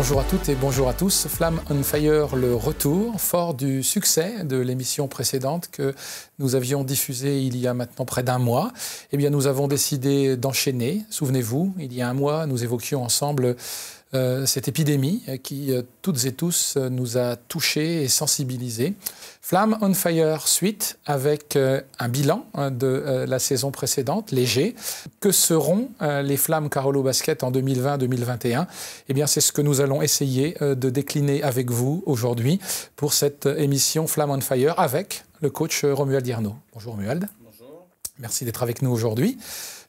Bonjour à toutes et bonjour à tous. Flamme on Fire, le retour, fort du succès de l'émission précédente que nous avions diffusée il y a maintenant près d'un mois. Eh bien, nous avons décidé d'enchaîner. Souvenez-vous, il y a un mois, nous évoquions ensemble cette épidémie qui, toutes et tous, nous a touchés et sensibilisés. Flamme on Fire suite avec un bilan de la saison précédente, léger. Que seront les Flammes Carolo Basket en 2020-2021 ? Eh bien, c'est ce que nous allons essayer de décliner avec vous aujourd'hui pour cette émission Flamme on Fire avec le coach Romuald Hiernaut. Bonjour Romuald. Bonjour. Merci d'être avec nous aujourd'hui.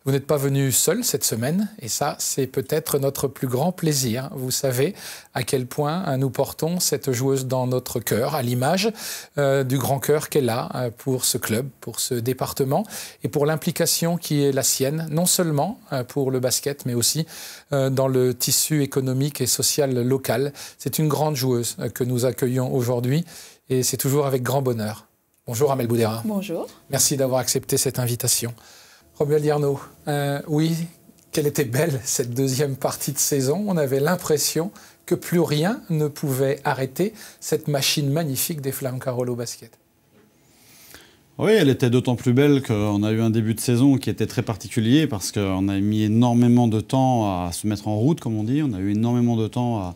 Vous n'êtes pas venu seul cette semaine, et ça, c'est peut-être notre plus grand plaisir. Vous savez à quel point nous portons cette joueuse dans notre cœur, à l'image du grand cœur qu'elle a pour ce club, pour ce département, et pour l'implication qui est la sienne, non seulement pour le basket, mais aussi dans le tissu économique et social local. C'est une grande joueuse que nous accueillons aujourd'hui, et c'est toujours avec grand bonheur. Bonjour Amel Boudera. Bonjour. Merci d'avoir accepté cette invitation. Romuald Hiernaut, oui, quelle était belle cette deuxième partie de saison. On avait l'impression que plus rien ne pouvait arrêter cette machine magnifique des Flammes Carolo Basket. Oui, elle était d'autant plus belle qu'on a eu un début de saison qui était très particulier parce qu'on a mis énormément de temps à se mettre en route, comme on dit. On a eu énormément de temps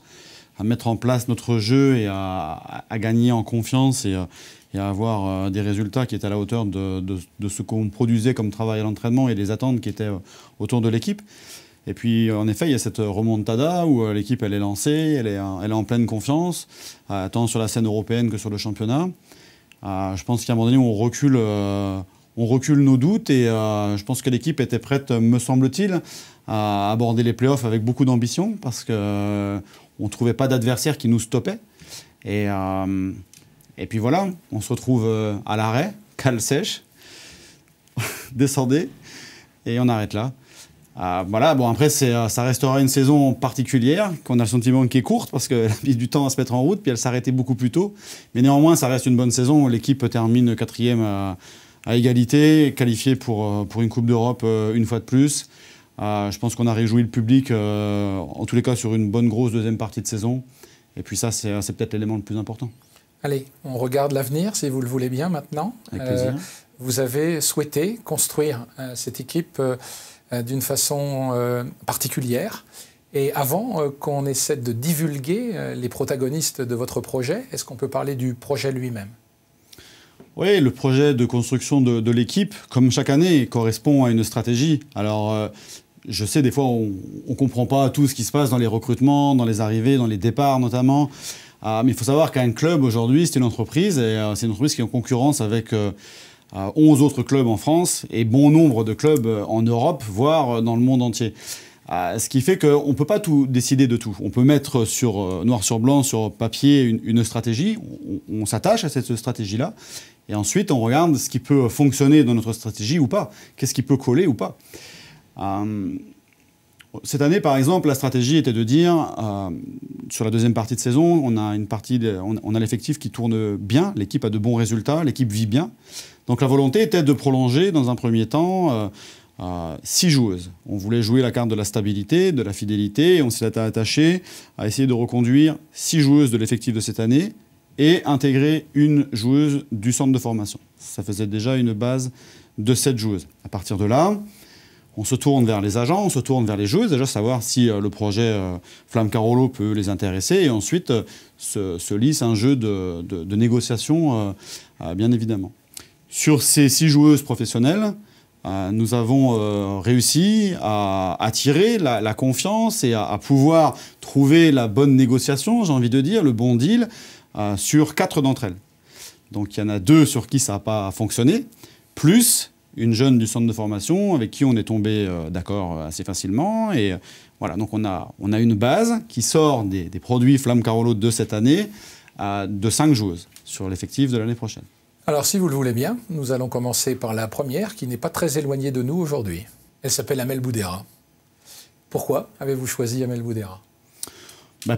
à mettre en place notre jeu et à gagner en confiance et à avoir des résultats qui étaient à la hauteur de ce qu'on produisait comme travail à l'entraînement et des attentes qui étaient autour de l'équipe. Et puis, en effet, il y a cette remontada où l'équipe, elle est lancée, elle est en pleine confiance, tant sur la scène européenne que sur le championnat. Je pense qu'à un moment donné, on recule nos doutes et je pense que l'équipe était prête, me semble-t-il, à aborder les playoffs avec beaucoup d'ambition parce qu'on ne trouvait pas d'adversaire qui nous stoppait. Et puis voilà, on se retrouve à l'arrêt, cale sèche, descendez, et on arrête là. Voilà, bon après, ça restera une saison particulière, qu'on a le sentiment qui est courte, parce qu'elle a mis du temps à se mettre en route, puis elle s'arrêtait beaucoup plus tôt. Mais néanmoins, ça reste une bonne saison. L'équipe termine 4e à égalité, qualifiée pour une Coupe d'Europe une fois de plus. Je pense qu'on a réjoui le public, en tous les cas, sur une bonne grosse deuxième partie de saison. Et puis ça, c'est peut-être l'élément le plus important. Allez, on regarde l'avenir, si vous le voulez bien maintenant. Avec plaisir. Vous avez souhaité construire cette équipe d'une façon particulière. Et avant qu'on essaie de divulguer les protagonistes de votre projet, est-ce qu'on peut parler du projet lui-même ? Oui, le projet de construction de l'équipe, comme chaque année, correspond à une stratégie. Alors, je sais, des fois, on ne comprend pas tout ce qui se passe dans les recrutements, dans les arrivées, dans les départs notamment. Mais il faut savoir qu'un club, aujourd'hui, c'est une entreprise. Et c'est une entreprise qui est en concurrence avec 11 autres clubs en France et bon nombre de clubs en Europe, voire dans le monde entier. Ce qui fait qu'on ne peut pas tout décider de tout. On peut mettre noir sur blanc, sur papier, une stratégie. On s'attache à cette stratégie-là. Et ensuite, on regarde ce qui peut fonctionner dans notre stratégie ou pas. Qu'est-ce qui peut coller ou pas. Cette année, par exemple, la stratégie était de dire, sur la deuxième partie de saison, on a l'effectif qui tourne bien, l'équipe a de bons résultats, l'équipe vit bien. Donc la volonté était de prolonger, dans un premier temps, 6 joueuses. On voulait jouer la carte de la stabilité, de la fidélité, et on s'est attaché à essayer de reconduire 6 joueuses de l'effectif de cette année et intégrer une joueuse du centre de formation. Ça faisait déjà une base de 7 joueuses. À partir de là, on se tourne vers les agents, on se tourne vers les joueuses, déjà savoir si le projet Flamme Carolo peut les intéresser, et ensuite se lisse un jeu de négociation, bien évidemment. Sur ces 6 joueuses professionnelles, nous avons réussi à attirer la confiance et à pouvoir trouver la bonne négociation, j'ai envie de dire, le bon deal, sur 4 d'entre elles. Donc il y en a 2 sur qui ça n'a pas fonctionné, plus une jeune du centre de formation avec qui on est tombé d'accord assez facilement. Et voilà, donc on a une base qui sort des produits Flamme Carolo de cette année de 5 joueuses sur l'effectif de l'année prochaine. Alors, si vous le voulez bien, nous allons commencer par la première qui n'est pas très éloignée de nous aujourd'hui. Elle s'appelle Amel Boudera. Pourquoi avez-vous choisi Amel Boudera ?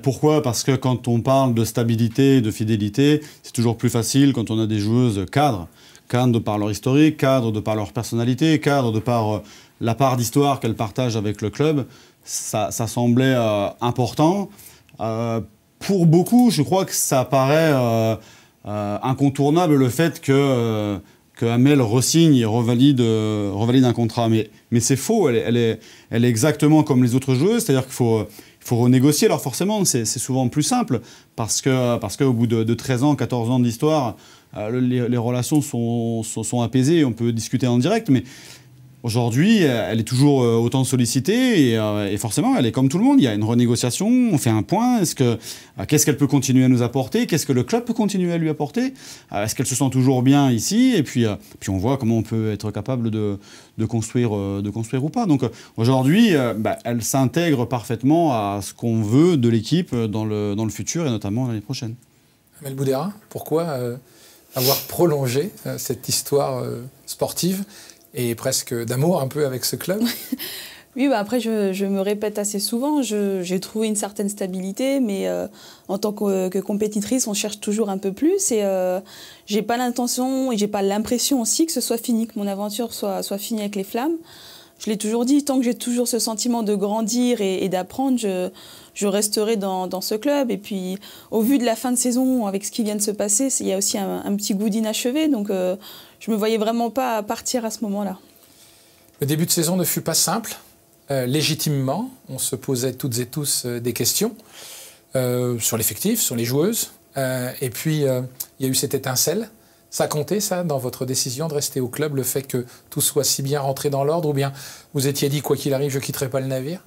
Pourquoi ? Parce que quand on parle de stabilité, de fidélité, c'est toujours plus facile quand on a des joueuses cadres. Cadres de par leur historique, cadres de par leur personnalité, cadres de par la part d'histoire qu'elles partagent avec le club. Ça semblait important. Pour beaucoup, je crois que ça paraît incontournable le fait que Amel re-signe et revalide un contrat. Mais c'est faux, elle est exactement comme les autres joueuses, c'est-à-dire qu'il faut renégocier. Alors forcément, c'est souvent plus simple, parce qu'au bout de 13 ans, 14 ans d'histoire, les relations sont apaisées et on peut discuter en direct. Mais aujourd'hui, elle est toujours autant sollicitée et forcément, elle est comme tout le monde. Il y a une renégociation, on fait un point. Qu'est-ce qu'elle peut continuer à nous apporter? Qu'est-ce que le club peut continuer à lui apporter? Est-ce qu'elle se sent toujours bien ici? Et puis on voit comment on peut être capable de construire ou pas. Donc aujourd'hui, elle s'intègre parfaitement à ce qu'on veut de l'équipe dans le futur et notamment l'année prochaine. Amel Boudera, pourquoi avoir prolongé cette histoire sportive et presque d'amour un peu avec ce club? Oui, après, je me répète assez souvent. J'ai trouvé une certaine stabilité, mais en tant que compétitrice, on cherche toujours un peu plus. Et j'ai pas l'intention et j'ai pas l'impression aussi que ce soit fini, que mon aventure soit finie avec les Flammes. Je l'ai toujours dit, tant que j'ai toujours ce sentiment de grandir et d'apprendre, je resterai dans ce club. Et puis, au vu de la fin de saison, avec ce qui vient de se passer, il y a aussi un petit goût d'inachevé. Donc, je ne me voyais vraiment pas partir à ce moment-là. Le début de saison ne fut pas simple. Légitimement, on se posait toutes et tous des questions sur l'effectif, sur les joueuses. Et puis, il y a eu cette étincelle. Ça a compté, ça, dans votre décision de rester au club, le fait que tout soit si bien rentré dans l'ordre, ou bien vous étiez dit, quoi qu'il arrive, je ne quitterai pas le navire?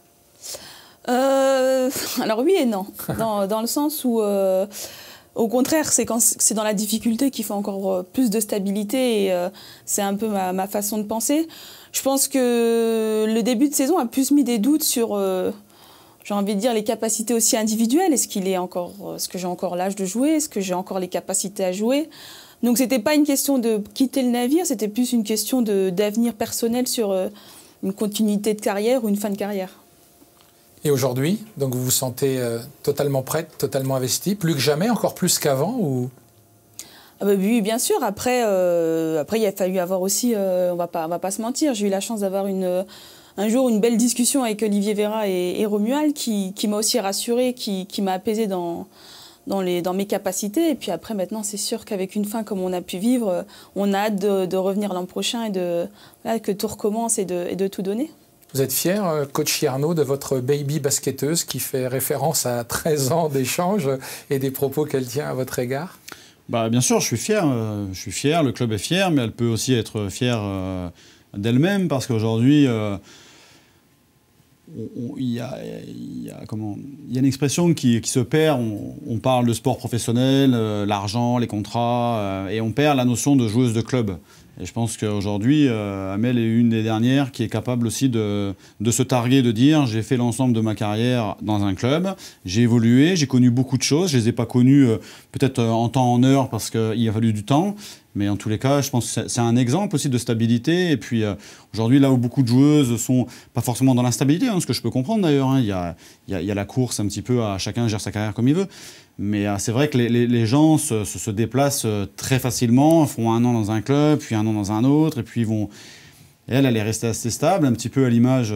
Alors oui et non, dans le sens où, au contraire, c'est dans la difficulté qu'il faut encore plus de stabilité, et c'est un peu ma façon de penser. Je pense que le début de saison a plus mis des doutes sur, j'ai envie de dire, les capacités aussi individuelles. Est-ce que j'ai encore l'âge de jouer? Est-ce que j'ai encore les capacités à jouer? Donc, ce n'était pas une question de quitter le navire, c'était plus une question d'avenir personnel sur une continuité de carrière ou une fin de carrière. Et aujourd'hui, donc vous vous sentez totalement prête, totalement investie, plus que jamais, encore plus qu'avant ou... Oui, bien sûr. Après, il a fallu avoir aussi, on va pas se mentir, j'ai eu la chance d'avoir un jour une belle discussion avec Olivier Véra et Romuald qui m'a aussi rassurée, qui m'a apaisée dans mes capacités. Et puis après, maintenant, c'est sûr qu'avec une fin comme on a pu vivre, on a hâte de revenir l'an prochain et que tout recommence et de tout donner. Vous êtes fier, coach Yarno, de votre baby basketteuse qui fait référence à 13 ans d'échanges et des propos qu'elle tient à votre égard? Bien sûr, je suis fier. Le club est fier, mais elle peut aussi être fière d'elle-même parce qu'aujourd'hui, il y a une expression qui se perd. On parle de sport professionnel, l'argent, les contrats, et on perd la notion de joueuse de club. Et je pense qu'aujourd'hui, Amel est une des dernières qui est capable aussi de se targuer, de dire « j'ai fait l'ensemble de ma carrière dans un club, j'ai évolué, j'ai connu beaucoup de choses, je ne les ai pas connues peut-être en temps, en heure, parce qu'il a fallu du temps, mais en tous les cas, je pense que c'est un exemple aussi de stabilité. Et puis aujourd'hui, là où beaucoup de joueuses sont pas forcément dans l'instabilité, ce que je peux comprendre d'ailleurs, il y a la course un petit peu, à chacun gère sa carrière comme il veut. Mais c'est vrai que les gens se déplacent très facilement, font un an dans un club, puis un an dans un autre, et puis ils vont... Elle est restée assez stable, un petit peu à l'image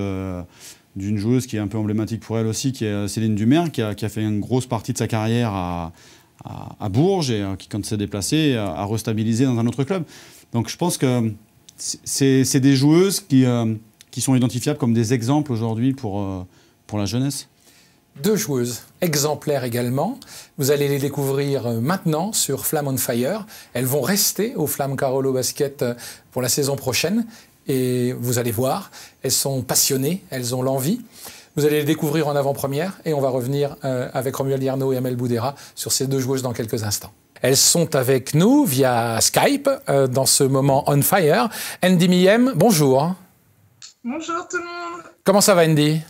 d'une joueuse qui est un peu emblématique pour elle aussi, qui est Céline Dumer, qui a fait une grosse partie de sa carrière à Bourges, et qui, quand s'est déplacée, a restabilisé dans un autre club. Donc je pense que c'est des joueuses qui sont identifiables comme des exemples aujourd'hui pour la jeunesse. Deux joueuses exemplaires également. Vous allez les découvrir maintenant sur Flamme on Fire. Elles vont rester au Flamme Carolo Basket pour la saison prochaine. Et vous allez voir, elles sont passionnées, elles ont l'envie. Vous allez les découvrir en avant-première et on va revenir avec Romuald Yarno et Amel Boudera sur ces deux joueuses dans quelques instants. Elles sont avec nous via Skype dans ce moment on fire. Andy Miem, bonjour. Bonjour tout le monde. Comment ça va, Andy?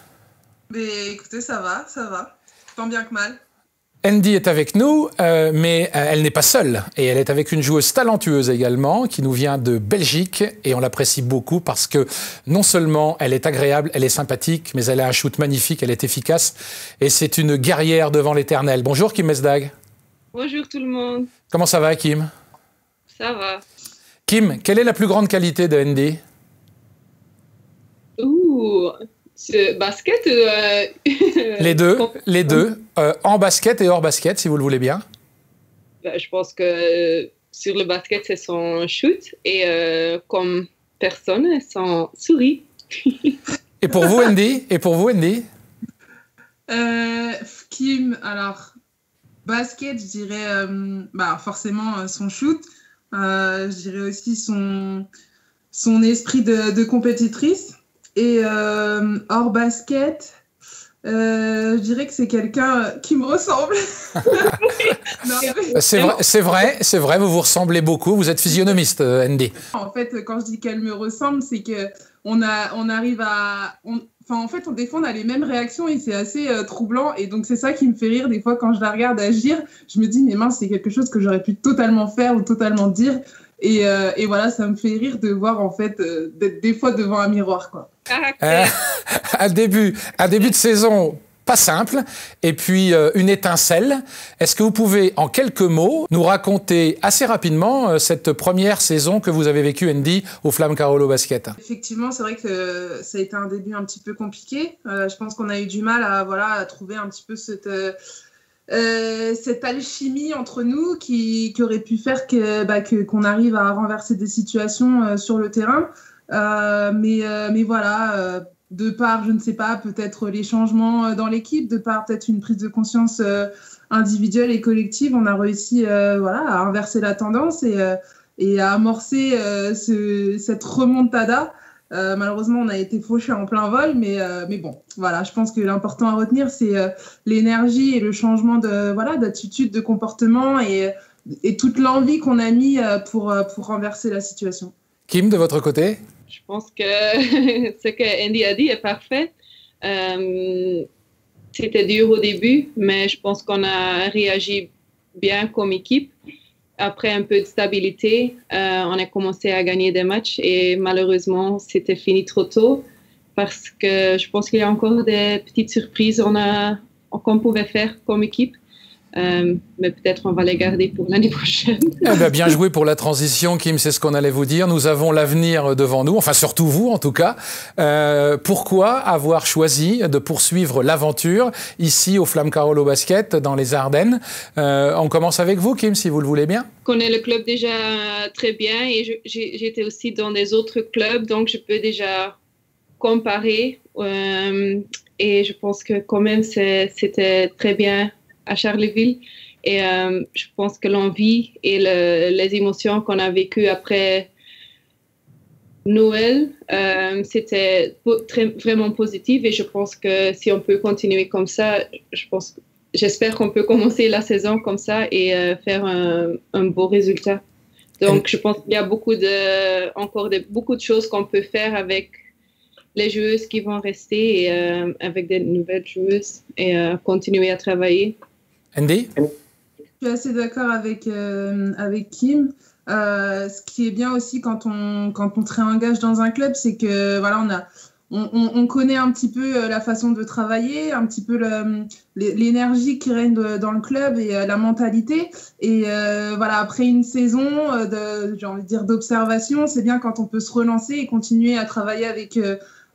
Écoutez, ça va, tant bien que mal. Andy est avec nous, mais elle n'est pas seule. Et elle est avec une joueuse talentueuse également, qui nous vient de Belgique. Et on l'apprécie beaucoup parce que non seulement elle est agréable, elle est sympathique, mais elle a un shoot magnifique, elle est efficace. Et c'est une guerrière devant l'éternel. Bonjour Kim Mesdag. Bonjour tout le monde. Comment ça va, Kim? Ça va. Kim, quelle est la plus grande qualité de Andy? Basket ou Les deux. En basket et hors basket, si vous le voulez bien. Je pense que sur le basket, c'est son shoot. Et comme personne, son souris. Et pour vous, Andy? Kim, alors, basket, je dirais forcément son shoot. Je dirais aussi son esprit de compétitrice. Et hors basket, je dirais que c'est quelqu'un qui me ressemble. C'est vrai, vous vous ressemblez beaucoup. Vous êtes physionomiste, Andy. En fait, quand je dis qu'elle me ressemble, c'est qu'on arrive à... des fois, on a les mêmes réactions et c'est assez troublant. Et donc, c'est ça qui me fait rire des fois quand je la regarde agir. Je me dis, mais mince, c'est quelque chose que j'aurais pu totalement faire ou totalement dire. Et voilà, ça me fait rire de voir, en fait, d'être des fois devant un miroir, quoi. Un début de saison pas simple, et puis une étincelle. Est-ce que vous pouvez, en quelques mots, nous raconter assez rapidement cette première saison que vous avez vécue, Andy, au Flamme Carolo Basket? Effectivement, c'est vrai que ça a été un début un petit peu compliqué. Je pense qu'on a eu du mal à trouver un petit peu cette alchimie entre nous qui aurait pu faire qu'on arrive à renverser des situations sur le terrain. Mais voilà, de par, je ne sais pas, peut-être les changements dans l'équipe, de par peut-être une prise de conscience individuelle et collective, on a réussi à inverser la tendance et à amorcer cette remontada. Malheureusement, on a été fauché en plein vol, mais bon, voilà, je pense que l'important à retenir, c'est l'énergie et le changement d'attitude, de comportement et toute l'envie qu'on a mis pour renverser la situation. Kim, de votre côté? Je pense que ce que Andy a dit est parfait. C'était dur au début, mais je pense qu'on a réagi bien comme équipe. Après un peu de stabilité, on a commencé à gagner des matchs et malheureusement, c'était fini trop tôt parce que je pense qu'il y a encore des petites surprises qu'on pouvait faire comme équipe. Mais peut-être on va les garder pour l'année prochaine. Bien joué pour la transition, Kim, c'est ce qu'on allait vous dire. Nous avons l'avenir devant nous, enfin surtout vous en tout cas. Pourquoi avoir choisi de poursuivre l'aventure ici au Flamme Carolo Basket dans les Ardennes? On commence avec vous, Kim, si vous le voulez bien. Je connais le club déjà très bien et j'étais aussi dans des autres clubs, donc je peux déjà comparer. Et je pense que quand même c'était très bien à Charleville et je pense que l'envie et les émotions qu'on a vécues après Noël, c'était vraiment positif et je pense que si on peut continuer comme ça, j'espère qu'on peut commencer la saison comme ça et faire un beau résultat. Donc je pense qu'il y a beaucoup de choses qu'on peut faire avec les joueuses qui vont rester et avec des nouvelles joueuses et continuer à travailler. Andy? Je suis assez d'accord avec Kim. Ce qui est bien aussi quand on te réengage dans un club, c'est que voilà, on connaît un petit peu la façon de travailler, un petit peu l'énergie qui règne dans le club et la mentalité. Et voilà, après une saison j'ai envie de dire d'observation, c'est bien quand on peut se relancer et continuer à travailler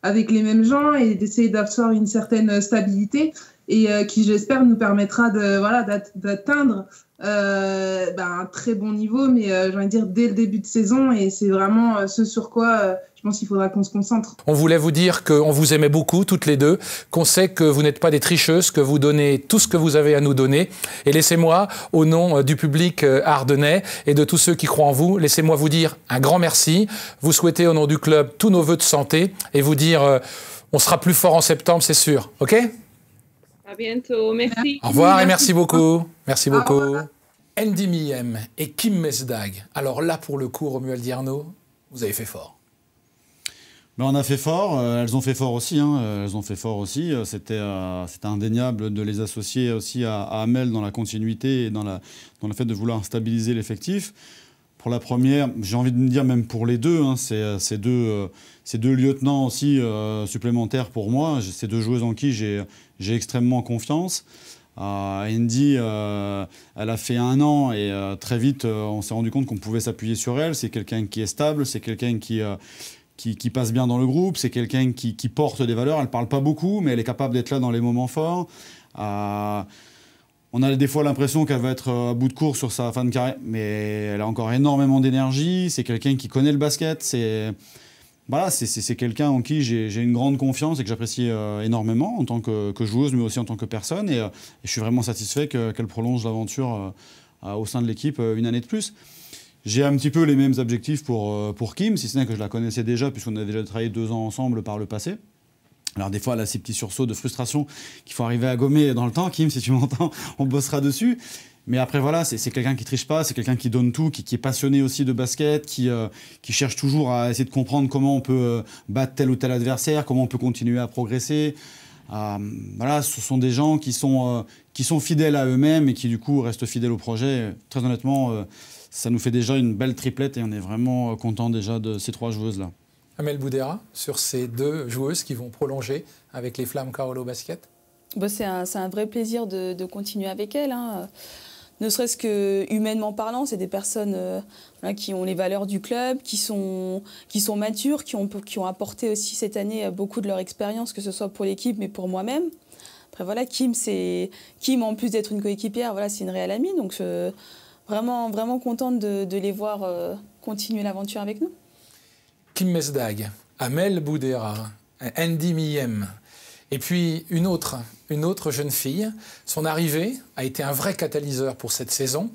avec les mêmes gens et d'essayer d'absorber une certaine stabilité. Et qui, j'espère, nous permettra d'atteindre un très bon niveau, mais j'ai envie de dire dès le début de saison, et c'est vraiment ce sur quoi je pense qu'il faudra qu'on se concentre. On voulait vous dire qu'on vous aimait beaucoup, toutes les deux, qu'on sait que vous n'êtes pas des tricheuses, que vous donnez tout ce que vous avez à nous donner. Et laissez-moi, au nom du public ardennais et de tous ceux qui croient en vous, laissez-moi vous dire un grand merci, vous souhaiter au nom du club tous nos vœux de santé et vous dire on sera plus fort en septembre, c'est sûr, ok ? À bientôt, merci. Au revoir et merci beaucoup. Merci beaucoup. Andy Miem et Kim Mesdag. Alors là, pour le coup, Romuald Arnaud, vous avez fait fort. Ben on a fait fort, elles ont fait fort aussi. Elles ont fait fort aussi. C'était indéniable de les associer aussi à Amel dans la continuité et dans le fait de vouloir stabiliser l'effectif. Pour la première, j'ai envie de me dire même pour les deux, ces deux lieutenants aussi supplémentaires pour moi. Ces deux joueuses en qui j'ai extrêmement confiance. Andy, elle a fait 1 an et très vite, on s'est rendu compte qu'on pouvait s'appuyer sur elle. C'est quelqu'un qui est stable, c'est quelqu'un qui qui passe bien dans le groupe, c'est quelqu'un qui porte des valeurs. Elle ne parle pas beaucoup, mais elle est capable d'être là dans les moments forts. On a des fois l'impression qu'elle va être à bout de course sur sa fin de carrière, mais elle a encore énormément d'énergie. C'est quelqu'un qui connaît le basket. C'est quelqu'un en qui j'ai une grande confiance et que j'apprécie énormément en tant que joueuse, mais aussi en tant que personne. Et je suis vraiment satisfait qu'elle prolonge l'aventure au sein de l'équipe une année de plus. J'ai un petit peu les mêmes objectifs pour Kim, si ce n'est que je la connaissais déjà, puisqu'on a déjà travaillé 2 ans ensemble par le passé. Alors des fois, elle a ces petits sursauts de frustration qu'il faut arriver à gommer dans le temps. Kim, si tu m'entends, on bossera dessus. Mais après, voilà, c'est quelqu'un qui triche pas, c'est quelqu'un qui donne tout, qui est passionné aussi de basket, qui cherche toujours à essayer de comprendre comment on peut battre tel ou tel adversaire, comment on peut continuer à progresser. Voilà, ce sont des gens qui sont fidèles à eux-mêmes et qui, du coup, restent fidèles au projet. Très honnêtement, ça nous fait déjà une belle triplette et on est vraiment content déjà de ces 3 joueuses-là. Amel Boudera, sur ces 2 joueuses qui vont prolonger avec les Flammes Carolo Basket? C'est un vrai plaisir de continuer avec elles. Ne serait-ce que humainement parlant, c'est des personnes qui ont les valeurs du club, qui sont matures, qui ont apporté aussi cette année beaucoup de leur expérience, que ce soit pour l'équipe, mais pour moi-même. Après, voilà, Kim, en plus d'être une coéquipière, voilà, c'est une réelle amie. Donc, vraiment, vraiment contente de les voir continuer l'aventure avec nous. Kim Mesdag, Amel Boudera, Andy Miem, et puis une autre jeune fille. Son arrivée a été un vrai catalyseur pour cette saison.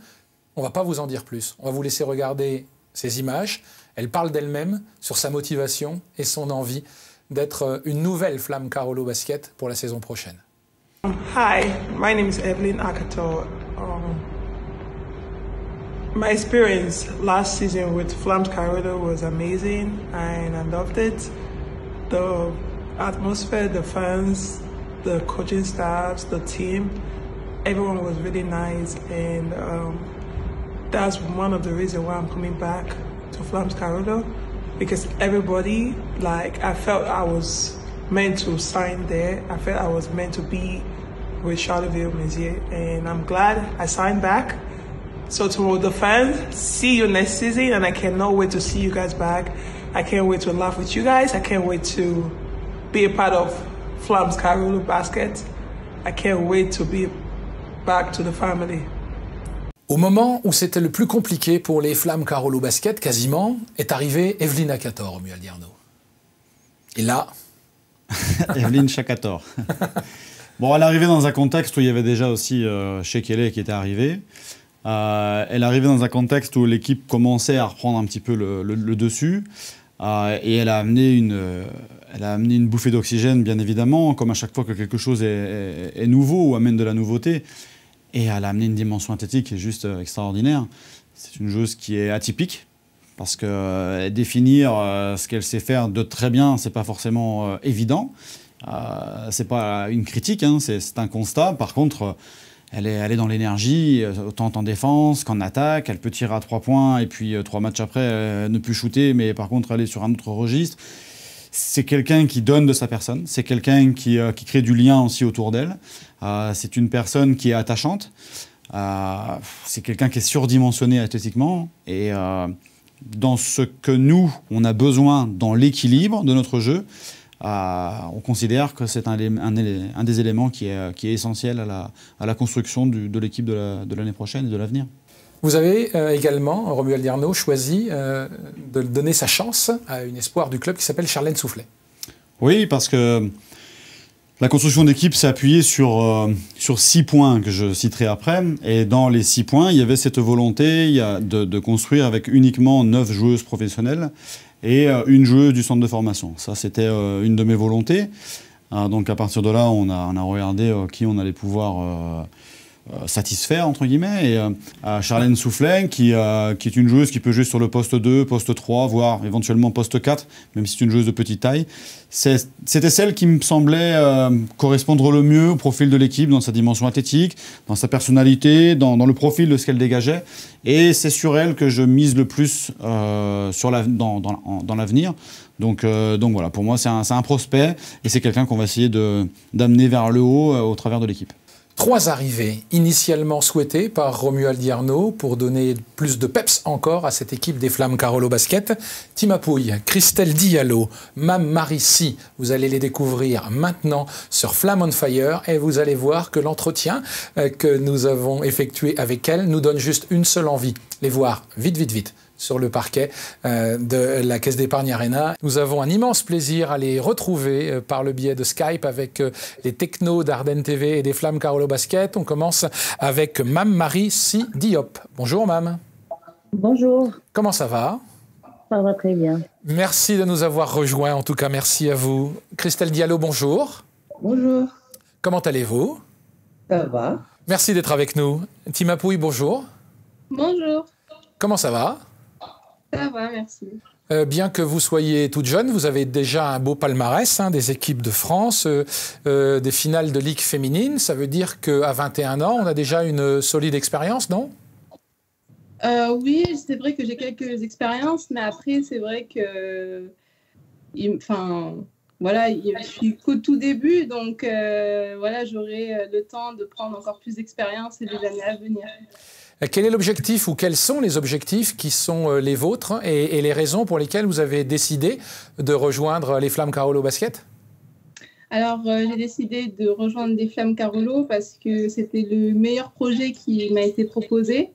On ne va pas vous en dire plus. On va vous laisser regarder ces images. Elle parle d'elle-même, sur sa motivation et son envie d'être une nouvelle Flamme Carolo Basket pour la saison prochaine. Hi, my name is Evelyn Akator. My experience last season with Flames Carolo was amazing and I loved it. The atmosphere, the fans, the coaching staffs, the team, everyone was really nice and that's one of the reasons why I'm coming back to Flames Carolo because everybody, I felt I was meant to sign there. I felt I was meant to be with Charleville-Mézières and I'm glad I signed back. So to the fans, see you next season and I cannot wait to see you guys back. I can't wait to laugh with you guys. I can't wait to be a part of Flames Carolo Basket. I can't wait to be back to the family. Au moment où c'était le plus compliqué pour les Flammes Carolo Basket, quasiment, est arrivée Evelyne Akator, Romuald Yarno. Et là... Evelyne Chakator. Bon, elle est arrivée dans un contexte où il y avait déjà aussi Shea Kelley qui était arrivé. Elle arrivait dans un contexte où l'équipe commençait à reprendre un petit peu le dessus et elle a amené une bouffée d'oxygène, bien évidemment, comme à chaque fois que quelque chose est nouveau ou amène de la nouveauté. Et elle a amené une dimension athlétique qui est juste extraordinaire. C'est une joueuse qui est atypique parce que définir ce qu'elle sait faire de très bien, c'est pas forcément évident. C'est pas une critique, hein, c'est un constat. Par contre, elle est dans l'énergie, autant en défense qu'en attaque. Elle peut tirer à 3 points et puis 3 matchs après, ne plus shooter, mais par contre aller sur un autre registre. C'est quelqu'un qui donne de sa personne. C'est quelqu'un qui crée du lien aussi autour d'elle. C'est une personne qui est attachante. C'est quelqu'un qui est surdimensionné athlétiquement. Et dans ce que nous, on a besoin dans l'équilibre de notre jeu, on considère que c'est un des éléments qui est essentiel à la construction de l'équipe de l'année prochaine et de l'avenir. Vous avez également, Romuald Yarno, choisi de donner sa chance à une espoir du club qui s'appelle Charlène Soufflet. Oui, parce que la construction d'équipe s'est appuyée sur 6 points que je citerai après. Et dans les 6 points, il y avait cette volonté de construire avec uniquement 9 joueuses professionnelles et une joueuse du centre de formation. Ça, c'était une de mes volontés. Donc à partir de là, on a regardé qui on allait pouvoir satisfaire, entre guillemets. Et Charlène Soufflet, qui est une joueuse qui peut jouer sur le poste 2, poste 3, voire éventuellement poste 4, même si c'est une joueuse de petite taille. C'était celle qui me semblait correspondre le mieux au profil de l'équipe, dans sa dimension athlétique, dans sa personnalité, dans le profil de ce qu'elle dégageait. Et c'est sur elle que je mise le plus dans l'avenir. Donc voilà, pour moi, c'est un prospect et c'est quelqu'un qu'on va essayer d'amener vers le haut au travers de l'équipe. 3 arrivées initialement souhaitées par Romuald Arnaud pour donner plus de peps encore à cette équipe des Flammes Carolo Basket. Tima Pouille, Christelle Diallo, Mam Marissi, vous allez les découvrir maintenant sur Flamme on Fire et vous allez voir que l'entretien que nous avons effectué avec elles nous donne juste une seule envie, les voir vite sur le parquet de la Caisse d'Épargne Arena. Nous avons un immense plaisir à les retrouver par le biais de Skype avec les technos d'Ardennes TV et des Flammes Carolo Basket. On commence avec Mam Marissi Diop. Bonjour Mam. Bonjour. Comment ça va? Ça va très bien. Merci de nous avoir rejoints, en tout cas merci à vous. Christelle Diallo, bonjour. Bonjour. Comment allez-vous? Ça va. Merci d'être avec nous. Tima Pouille, bonjour. Bonjour. Comment ça va? Ça va, merci. Bien que vous soyez toute jeune, vous avez déjà un beau palmarès, des équipes de France, des finales de Ligue féminine. Ça veut dire qu'à 21 ans, on a déjà une solide expérience, non? Oui, c'est vrai que j'ai quelques expériences, mais après, c'est vrai que... Voilà, je suis qu'au tout début, donc voilà, j'aurai le temps de prendre encore plus d'expérience et des années à venir. Quel est l'objectif ou quels sont les objectifs qui sont les vôtres et les raisons pour lesquelles vous avez décidé de rejoindre les Flammes Carolo Basket? Alors, j'ai décidé de rejoindre les Flammes Carolo parce que c'était le meilleur projet qui m'a été proposé.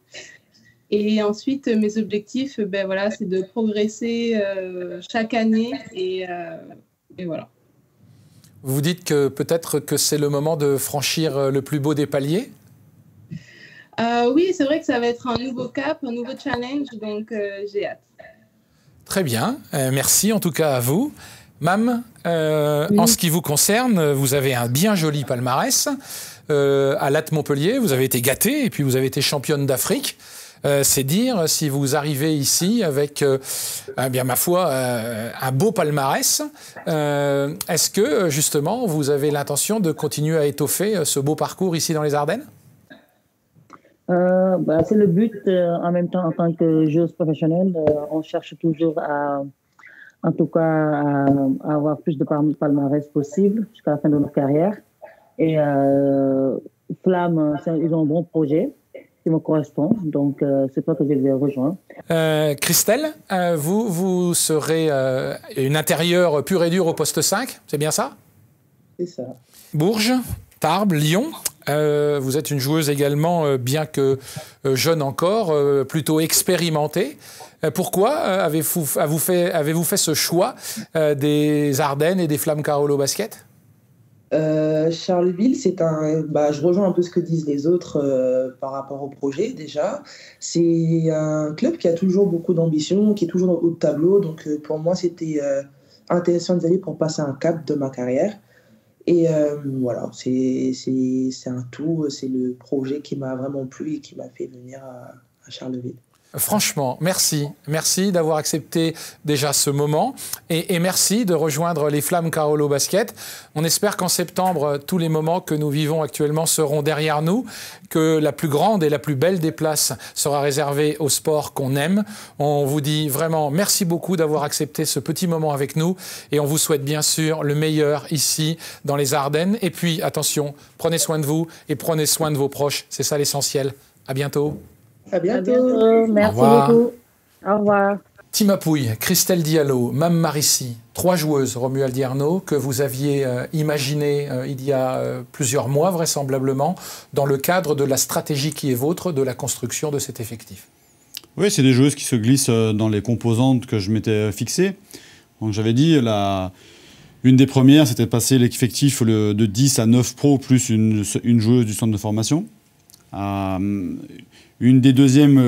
Et ensuite, mes objectifs, voilà, c'est de progresser chaque année et voilà. Vous dites que peut-être que c'est le moment de franchir le plus beau des paliers? Oui, c'est vrai que ça va être un nouveau cap, un nouveau challenge, donc j'ai hâte. Très bien, merci en tout cas à vous. Mam, oui. En ce qui vous concerne, vous avez un bien joli palmarès. À Latte Montpellier, vous avez été gâtée et puis vous avez été championne d'Afrique. C'est dire si vous arrivez ici avec, bien ma foi, un beau palmarès. Est-ce que justement vous avez l'intention de continuer à étoffer ce beau parcours ici dans les Ardennes? C'est le but. En même temps, en tant que joueuse professionnelle, on cherche toujours à avoir plus de palmarès possible jusqu'à la fin de notre carrière. Et Flamme, ils ont un bon projet qui me correspond, donc c'est toi que je les ai rejoints. Christelle, vous serez une intérieure pure et dure au poste 5, c'est bien ça? C'est ça. Bourges, Tarbes, Lyon. Vous êtes une joueuse également, bien que jeune encore, plutôt expérimentée. Pourquoi avez-vous fait ce choix des Ardennes et des Flammes Carolo Basket? Charleville, je rejoins un peu ce que disent les autres par rapport au projet déjà. C'est un club qui a toujours beaucoup d'ambition, qui est toujours dans le haut de tableau. Donc pour moi, c'était intéressant d'y aller pour passer un cap de ma carrière. Et voilà, c'est un tout, c'est le projet qui m'a vraiment plu et qui m'a fait venir à Charleville. Franchement, merci. Merci d'avoir accepté déjà ce moment et merci de rejoindre les Flammes Carolo Basket. On espère qu'en septembre, tous les moments que nous vivons actuellement seront derrière nous, que la plus grande et la plus belle des places sera réservée au sport qu'on aime. On vous dit vraiment merci beaucoup d'avoir accepté ce petit moment avec nous et on vous souhaite bien sûr le meilleur ici dans les Ardennes. Et puis, attention, prenez soin de vous et prenez soin de vos proches. C'est ça l'essentiel. À bientôt. À bientôt. Merci beaucoup. Au revoir. Tima Pouille, Christelle Diallo, Mam Marissi, 3 joueuses, Romuald Arnaud, que vous aviez imaginées il y a plusieurs mois vraisemblablement, dans le cadre de la stratégie qui est vôtre de la construction de cet effectif. Oui, c'est des joueuses qui se glissent dans les composantes que je m'étais fixées. Donc j'avais dit, une des premières, c'était de passer l'effectif de 10 à 9 pros plus une joueuse du centre de formation. Un des deuxièmes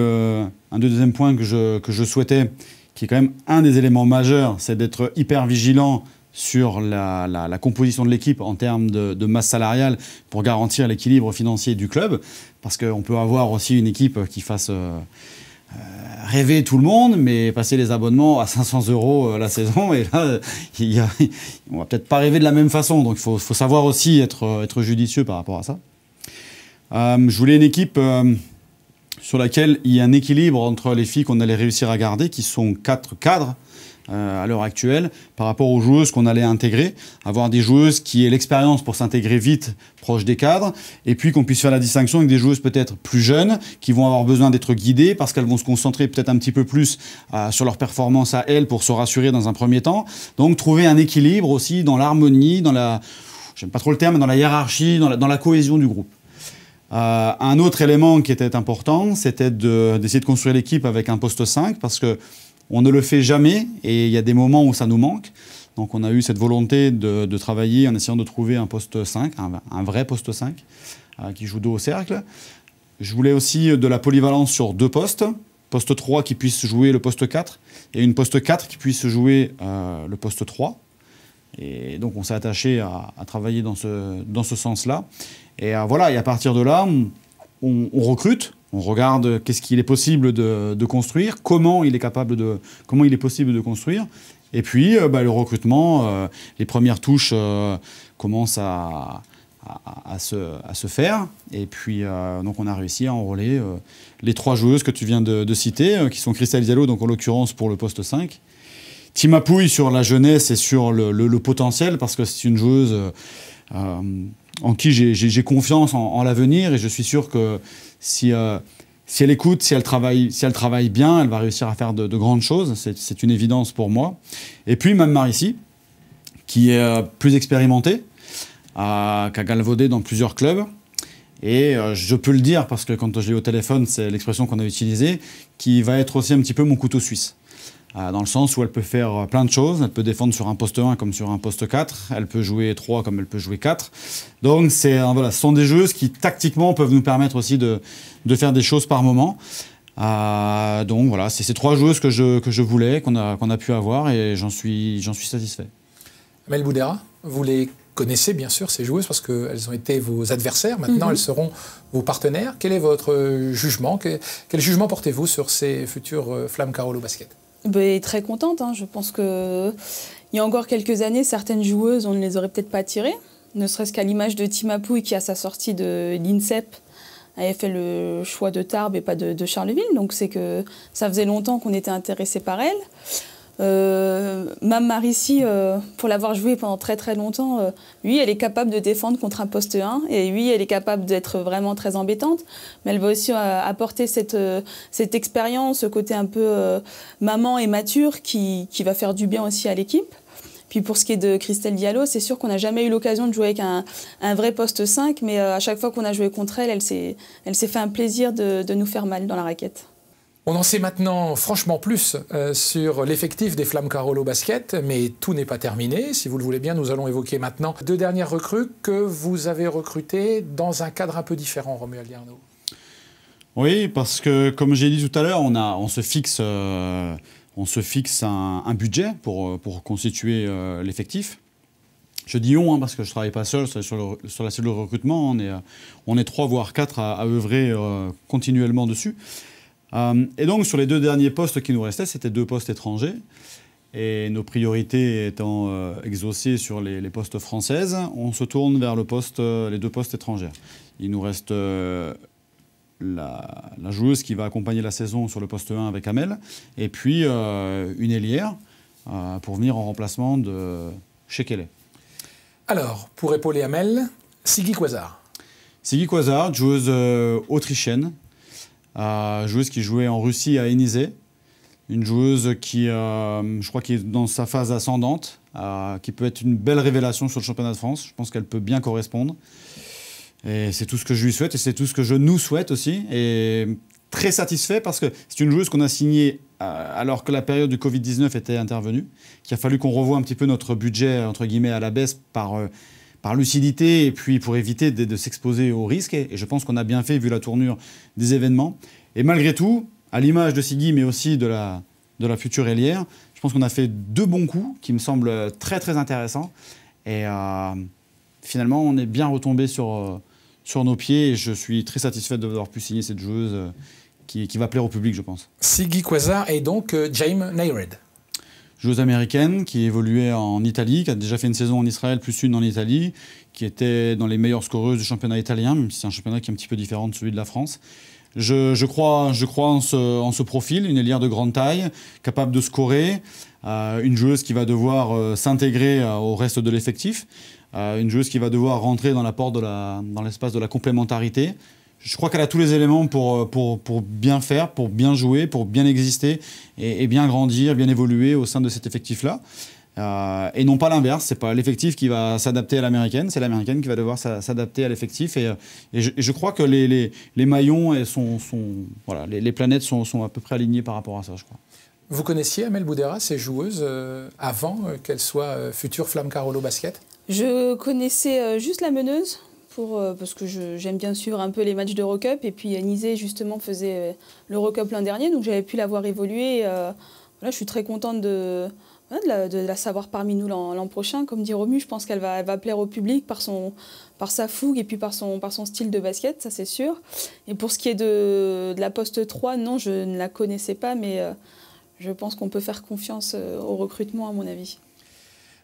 points que je souhaitais, qui est quand même un des éléments majeurs, c'est d'être hyper vigilant sur la composition de l'équipe en termes de masse salariale pour garantir l'équilibre financier du club. Parce qu'on peut avoir aussi une équipe qui fasse rêver tout le monde, mais passer les abonnements à 500 € la saison, et là, on va peut-être pas rêver de la même façon. Donc il faut savoir aussi être judicieux par rapport à ça. Je voulais une équipe sur laquelle il y a un équilibre entre les filles qu'on allait réussir à garder, qui sont 4 cadres à l'heure actuelle, par rapport aux joueuses qu'on allait intégrer. Avoir des joueuses qui aient l'expérience pour s'intégrer vite proche des cadres, et puis qu'on puisse faire la distinction avec des joueuses peut-être plus jeunes, qui vont avoir besoin d'être guidées, parce qu'elles vont se concentrer peut-être un petit peu plus sur leur performance à elles, pour se rassurer dans un premier temps. Donc trouver un équilibre aussi dans l'harmonie, dans la... j'aime pas trop le terme, dans la hiérarchie, dans la cohésion du groupe. Un autre élément qui était important, c'était d'essayer de construire l'équipe avec un poste 5, parce que on ne le fait jamais, et il y a des moments où ça nous manque. Donc on a eu cette volonté de travailler en essayant de trouver un poste 5, un vrai poste 5, qui joue dos au cercle. Je voulais aussi de la polyvalence sur 2 postes. Poste 3 qui puisse jouer le poste 4, et une poste 4 qui puisse jouer le poste 3. Et donc on s'est attaché à travailler dans ce sens-là. Et voilà, et à partir de là, on recrute. On regarde qu'est-ce qu'il est possible de construire, comment il est possible de construire. Et puis, le recrutement, les premières touches commencent à se faire. Et puis, donc on a réussi à enrôler les 3 joueuses que tu viens de citer, qui sont Christelle Diallo, donc en l'occurrence pour le poste 5. Tima Pouille sur la jeunesse et sur le potentiel, parce que c'est une joueuse en qui j'ai confiance en l'avenir, et je suis sûr que si elle écoute, si elle travaille bien, elle va réussir à faire de grandes choses. C'est une évidence pour moi. Et puis Mme Marici, qui est plus expérimentée, qui a galvaudé dans plusieurs clubs. Et je peux le dire, parce que quand je l'ai au téléphone, c'est l'expression qu'on a utilisée, qui va être aussi un petit peu mon couteau suisse. Dans le sens où elle peut faire plein de choses. Elle peut défendre sur un poste 1 comme sur un poste 4. Elle peut jouer 3 comme elle peut jouer 4. Donc voilà, ce sont des joueuses qui, tactiquement, peuvent nous permettre aussi de faire des choses par moment. Donc voilà, c'est ces 3 joueuses que je voulais, qu'on a pu avoir, et j'en suis satisfait. Amel Boudera, vous les connaissez bien sûr, ces joueuses, parce qu'elles ont été vos adversaires. Maintenant, elles seront vos partenaires. Quel est votre jugement? Quel jugement portez-vous sur ces futures Flammes Carolo Basket? Très contente. Je pense qu'il y a encore quelques années, certaines joueuses, on ne les aurait peut-être pas attirées. Ne serait-ce qu'à l'image de Tima Pouille, qui à sa sortie de l'INSEP avait fait le choix de Tarbes et pas de Charleville. Donc c'est que ça faisait longtemps qu'on était intéressé par elle. Mme Marici, pour l'avoir jouée pendant très très longtemps, oui, elle est capable de défendre contre un poste 1, et oui, elle est capable d'être vraiment très embêtante, mais elle va aussi apporter cette expérience, ce côté un peu maman et mature qui va faire du bien aussi à l'équipe. Puis pour ce qui est de Christelle Diallo, c'est sûr qu'on n'a jamais eu l'occasion de jouer avec un vrai poste 5, mais à chaque fois qu'on a joué contre elle, elle s'est fait un plaisir de nous faire mal dans la raquette. On en sait maintenant franchement plus sur l'effectif des Flammes Carolo Basket, mais tout n'est pas terminé. Si vous le voulez bien, nous allons évoquer maintenant 2 dernières recrues que vous avez recrutées dans un cadre un peu différent, Romuald Yarno. Oui, parce que, comme j'ai dit tout à l'heure, on se fixe un budget pour constituer l'effectif. Je dis on, parce que je ne travaille pas seul sur la cellule de recrutement. On est 3 voire 4 à œuvrer continuellement dessus. Et donc, sur les 2 derniers postes qui nous restaient, c'était 2 postes étrangers. Et nos priorités étant exaucées sur les postes françaises, on se tourne vers les 2 postes étrangers. Il nous reste la joueuse qui va accompagner la saison sur le poste 1 avec Amel, et puis une ailière pour venir en remplacement de Shekele. Alors, pour épauler Amel, Sigi Quasar. Sigi Quasar, joueuse autrichienne, joueuse qui jouait en Russie à Enizé, une joueuse qui, je crois, qui est dans sa phase ascendante, qui peut être une belle révélation sur le championnat de France. Je pense qu'elle peut bien correspondre. Et c'est tout ce que je lui souhaite, et c'est tout ce que je nous souhaite aussi. Et très satisfait, parce que c'est une joueuse qu'on a signée alors que la période du Covid-19 était intervenue, qu'il a fallu qu'on revoie un petit peu notre budget, entre guillemets, à la baisse par lucidité, et puis pour éviter de s'exposer aux risques. Et je pense qu'on a bien fait, vu la tournure des événements. Et malgré tout, à l'image de Sigi, mais aussi de la future ailière, je pense qu'on a fait 2 bons coups qui me semblent très très intéressants. Et finalement, on est bien retombé sur nos pieds, et je suis très satisfait d'avoir pu signer cette joueuse qui va plaire au public, je pense. Sigi Quasar et donc Jaime Nayred. Joueuse américaine qui évoluait en Italie, qui a déjà fait une saison en Israël plus une en Italie, qui était dans les meilleures scoreuses du championnat italien, même si c'est un championnat qui est un petit peu différent de celui de la France. Je crois en ce profil, une ailière de grande taille, capable de scorer, une joueuse qui va devoir s'intégrer au reste de l'effectif, une joueuse qui va devoir rentrer dans la porte dans l'espace de la complémentarité. Je crois qu'elle a tous les éléments pour bien faire, pour bien jouer, pour bien exister et bien grandir, bien évoluer au sein de cet effectif-là. Et non pas l'inverse, c'est pas l'effectif qui va s'adapter à l'américaine, c'est l'américaine qui va devoir s'adapter à l'effectif. Et je crois que les maillons voilà, les planètes sont à peu près alignées par rapport à ça, je crois. Vous connaissiez Amel Boudera, ces joueuses, avant qu'elle soit future Flamme Carolo Basket? Je connaissais juste la meneuse. Parce que j'aime bien suivre un peu les matchs d'Eurocup. Et puis Nizé, justement, faisait l'Eurocup l'an dernier, donc j'avais pu la voir évoluer. Voilà, je suis très contente de la savoir parmi nous l'an prochain. Comme dit Romu, je pense qu'elle va plaire au public par sa fougue et puis par son style de basket, ça c'est sûr. Et pour ce qui est de la poste 3, non, je ne la connaissais pas, mais je pense qu'on peut faire confiance au recrutement, à mon avis.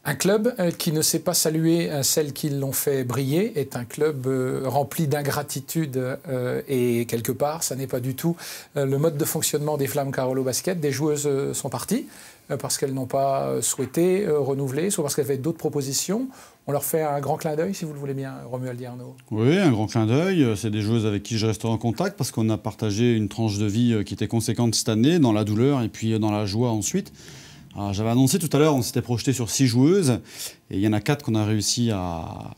Un club qui ne sait pas saluer celles qui l'ont fait briller est un club rempli d'ingratitude et quelque part, ça n'est pas du tout le mode de fonctionnement des Flammes Carolo Basket. Des joueuses sont parties parce qu'elles n'ont pas souhaité renouveler, soit parce qu'elles avaient d'autres propositions. On leur fait un grand clin d'œil, si vous le voulez bien, Romuald Arnaud. Oui, un grand clin d'œil. C'est des joueuses avec qui je resterai en contact parce qu'on a partagé une tranche de vie qui était conséquente cette année, dans la douleur et puis dans la joie ensuite. J'avais annoncé tout à l'heure, on s'était projeté sur 6 joueuses, et il y en a 4 qu'on a réussi à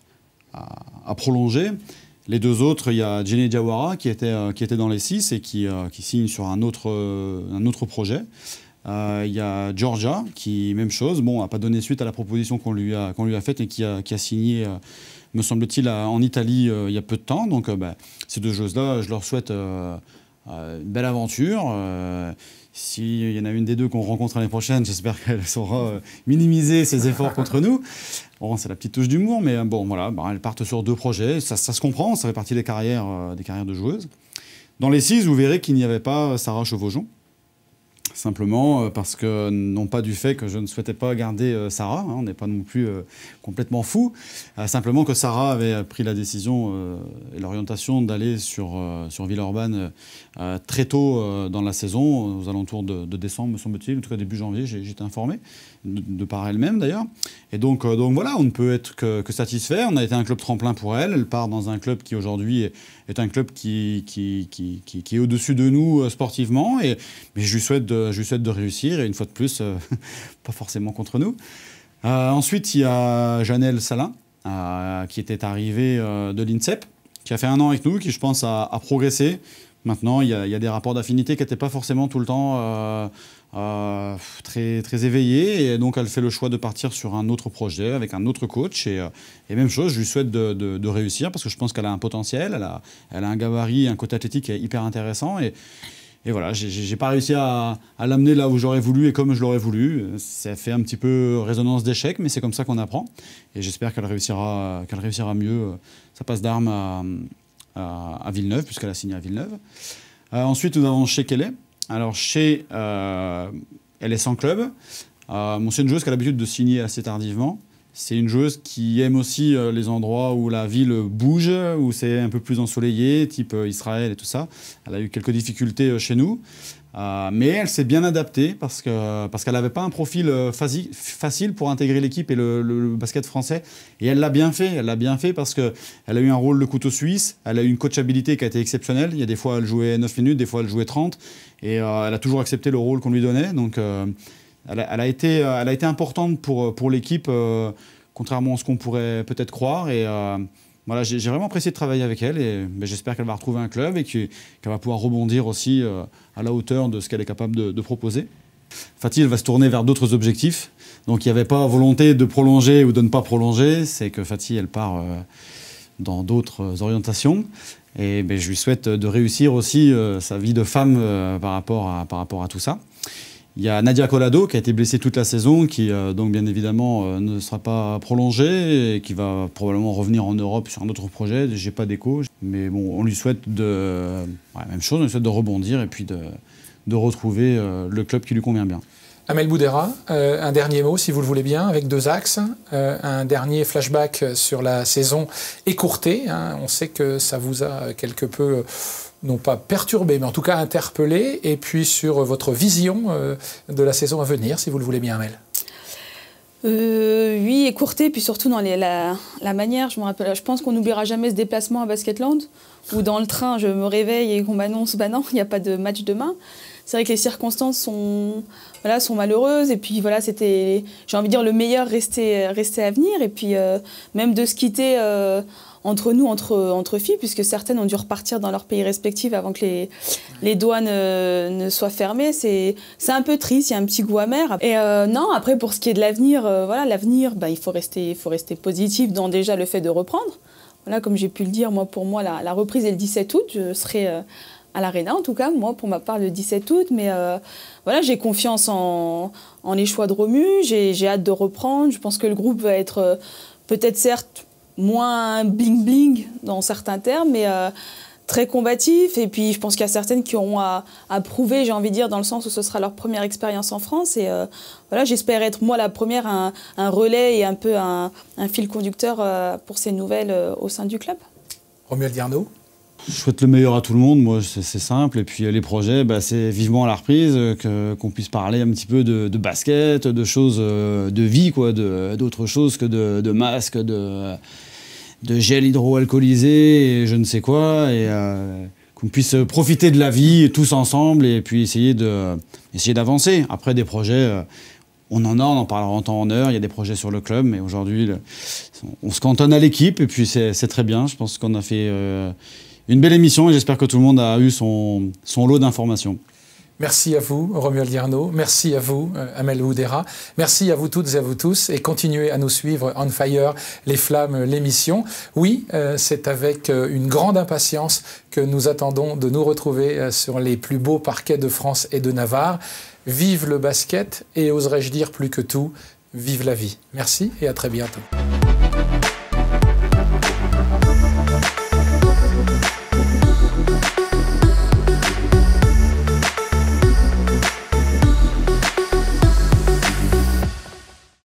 prolonger. Les 2 autres, il y a Jenny Diawara qui était dans les 6 et qui signe sur un autre projet. Il y a Georgia qui, même chose, n'a pas donné suite à la proposition qu'on lui a faite et qui a signé, me semble-t-il, en Italie il y a peu de temps. Donc ces 2 joueuses-là, je leur souhaite une belle aventure. S'il y en a une des 2 qu'on rencontre l'année prochaine, j'espère qu'elle saura minimiser ses efforts contre nous. Bon, c'est la petite touche d'humour, mais bon, voilà, elles partent sur 2 projets. Ça se comprend, ça fait partie des carrières de joueuses. Dans les 6, vous verrez qu'il n'y avait pas Sarah Chevaujon. Simplement parce que, non pas du fait que je ne souhaitais pas garder Sarah, on n'est pas non plus complètement fou, simplement que Sarah avait pris la décision et l'orientation d'aller sur Villeurbanne très tôt dans la saison, aux alentours de décembre, me semble-t-il, en tout cas début janvier, j'ai été informé, de par elle-même d'ailleurs. Et donc voilà, on ne peut être que satisfait. On a été un club tremplin pour elle. Elle part dans un club qui aujourd'hui est un club qui est au-dessus de nous sportivement. Mais je lui souhaite de réussir, et une fois de plus, pas forcément contre nous. Ensuite, il y a Janelle Salin, qui était arrivée de l'INSEP, qui a fait 1 an avec nous, qui je pense a progressé. Maintenant, il y a des rapports d'affinité qui n'étaient pas forcément tout le temps très, très éveillés. Et donc, elle fait le choix de partir sur un autre projet avec un autre coach. Et même chose, je lui souhaite de réussir parce que je pense qu'elle a un potentiel, elle a un gabarit, un côté athlétique hyper intéressant. Et voilà, j'ai pas réussi à l'amener là où j'aurais voulu et comme je l'aurais voulu. Ça fait un petit peu résonance d'échec, mais c'est comme ça qu'on apprend. Et j'espère qu'elle réussira mieux. Ça passe d'armes à Villeneuve, puisqu'elle a signé à Villeneuve. Ensuite, nous avons Shea Kelly. Alors, Shea, elle est sans club. C'est une joueuse qui a l'habitude de signer assez tardivement. C'est une joueuse qui aime aussi les endroits où la ville bouge, où c'est un peu plus ensoleillé, type Israël et tout ça. Elle a eu quelques difficultés chez nous. Mais elle s'est bien adaptée parce qu'elle n'avait pas un profil facile pour intégrer l'équipe et le basket français. Et elle l'a bien fait. Elle l'a bien fait parce qu'elle a eu un rôle de couteau suisse. Elle a eu une coachabilité qui a été exceptionnelle. Il y a des fois, elle jouait 9 minutes, des fois, elle jouait 30. Et elle a toujours accepté le rôle qu'on lui donnait. Donc, elle a été importante pour l'équipe, contrairement à ce qu'on pourrait peut-être croire. Et voilà, j'ai vraiment apprécié de travailler avec elle. Et j'espère qu'elle va retrouver un club et qu'elle va pouvoir rebondir aussi à la hauteur de ce qu'elle est capable de proposer. Fatih, elle va se tourner vers d'autres objectifs. Donc il n'y avait pas volonté de prolonger ou de ne pas prolonger. C'est que Fatih, elle part dans d'autres orientations. Et je lui souhaite de réussir aussi sa vie de femme par rapport à tout ça. Il y a Nadia Collado qui a été blessée toute la saison, qui donc bien évidemment ne sera pas prolongée et qui va probablement revenir en Europe sur un autre projet. J'ai pas d'écho, mais bon, on lui souhaite même chose, on lui souhaite de rebondir et puis de retrouver le club qui lui convient bien. Amel Boudera, un dernier mot si vous le voulez bien, avec 2 axes. Un dernier flashback sur la saison écourtée. On sait que ça vous a quelque peu non pas perturbé, mais en tout cas interpellé, et puis sur votre vision de la saison à venir, si vous le voulez bien, Amel. Oui, écourté, puis surtout dans la manière. Je pense qu'on n'oubliera jamais ce déplacement à Basketland, où dans le train, je me réveille et qu'on m'annonce, bah non, il n'y a pas de match demain. C'est vrai que les circonstances sont malheureuses, et puis voilà, c'était, j'ai envie de dire, le meilleur restait à venir, et puis même de se quitter entre nous, entre filles, puisque certaines ont dû repartir dans leur pays respectif avant que les douanes ne soient fermées. C'est un peu triste, il y a un petit goût amer. Et non, après, pour ce qui est de l'avenir, voilà, l'avenir, il faut rester positif dans déjà le fait de reprendre. Voilà, comme j'ai pu le dire, pour moi, la reprise est le 17 août. Je serai à l'Arena, en tout cas, moi, pour ma part, le 17 août. Mais voilà, j'ai confiance en les choix de Romu. J'ai hâte de reprendre. Je pense que le groupe va être peut-être, certes, moins bling-bling dans certains termes, mais très combatif. Et puis, je pense qu'il y a certaines qui auront à prouver, j'ai envie de dire, dans le sens où ce sera leur première expérience en France. Et voilà, j'espère être, moi, la première, un relais et un peu un fil conducteur pour ces nouvelles au sein du club. Romuald Guerneau. Je souhaite le meilleur à tout le monde, moi c'est simple. Et puis les projets, c'est vivement à la reprise, qu'on puisse parler un petit peu de basket, de choses de vie, quoi, d'autres choses que de masques, de gel hydroalcoolisé et je ne sais quoi. Et qu'on puisse profiter de la vie tous ensemble et puis essayer d'avancer. Après des projets, on en parlera en temps en heure, il y a des projets sur le club, mais aujourd'hui on se cantonne à l'équipe et puis c'est très bien. Je pense qu'on a fait une belle émission et j'espère que tout le monde a eu son lot d'informations. Merci à vous, Romuald Guerneau. Merci à vous, Amel Oudéra. Merci à vous toutes et à vous tous. Et continuez à nous suivre, On Fire, Les Flammes, l'émission. Oui, c'est avec une grande impatience que nous attendons de nous retrouver sur les plus beaux parquets de France et de Navarre. Vive le basket et, oserais-je dire plus que tout, vive la vie. Merci et à très bientôt.